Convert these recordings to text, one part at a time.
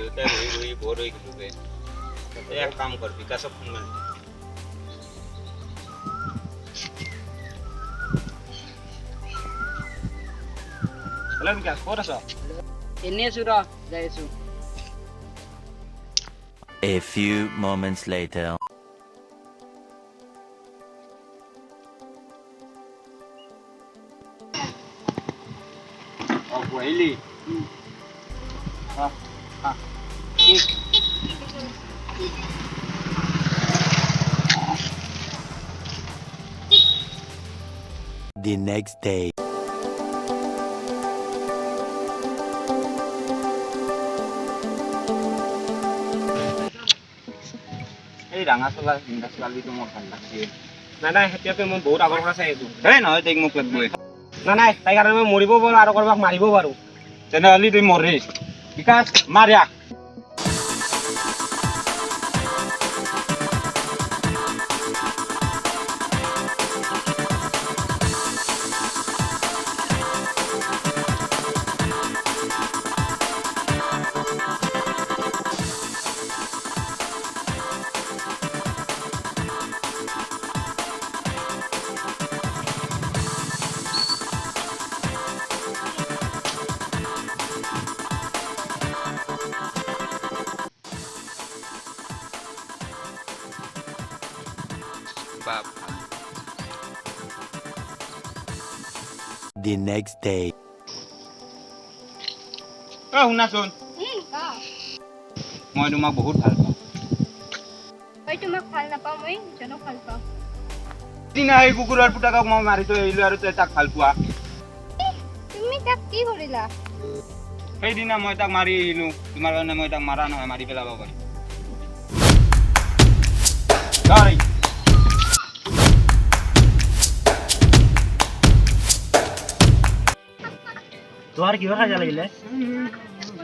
দেউতা রই রই বড় হয়ে গেল বে এক কাম কর বিকাশ ফোন মার হ্যালো বিকাশ কোথায় আছো এনে আছো র যাই আছো A few moments later. ও বইলি ঠিক The next day. এই রাঙা চলা জিন্দা চলালিটো মোৰ ভাল লাগছে নাই হেতিয়াকে মই বহুত আগৰ পৰা চাই আছো এই নহয় তাইক মোক লাগবই নাই তাই কাৰণে মই মৰিব পাৰো আৰু কাৰোবাক মাৰিব পাৰো তেনেহ'লে তুই মৰি বিকাশ মাৰ ইয়াক বাপ The next day. শুনাচোন মই তোমাক বহুত ভাল পাওঁ মই তোমাক ভাল নাপাওঁ মই জনক ভাল পাওঁ দিনা এই কুকুৰৰ পুতাকক মই মাৰি থৈ আহিলো আৰু তই তাক ভাল পোৱা তুমি তাক কি কৰিলা সেইদিনা মই তাক মাৰি আহিলো তোমাৰ কাৰণে মই তাক মাৰা নহয় মাৰি পেলাব পাৰি ধৰ তোমাৰ কিহৰ কাজিয়া লাগিলে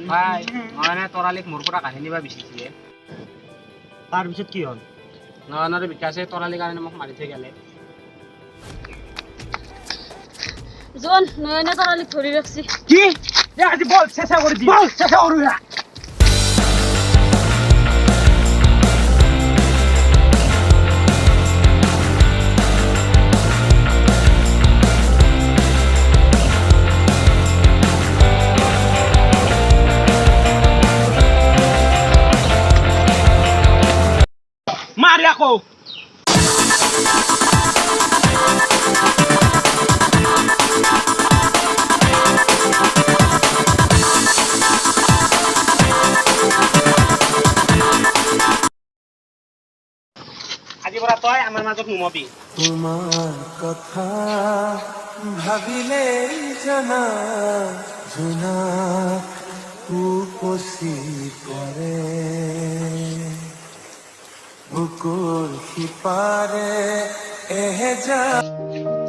ভাই মই মানে তৰালিক মোৰ পৰা কাঢ়ি নিবা বিচাৰিছিলে তাৰপিছত কি হ'ল নয়নৰ বিকাশে তৰালিৰ কাৰণে মোক মাৰি থৈ গেলে জন নয়নে তৰালিক ধৰি ৰাখছি কি আজি বল চেষ্টা কৰি দি বল চেষ্টা কৰো মাৰ আকৌ আজিৰ পৰা তই আমাৰ মাজত নুমবি তোমাৰ কথা ভাবিলে জানা জোনা উপচি পৰে বুকুৰ সিপাৰে এহেজাৰ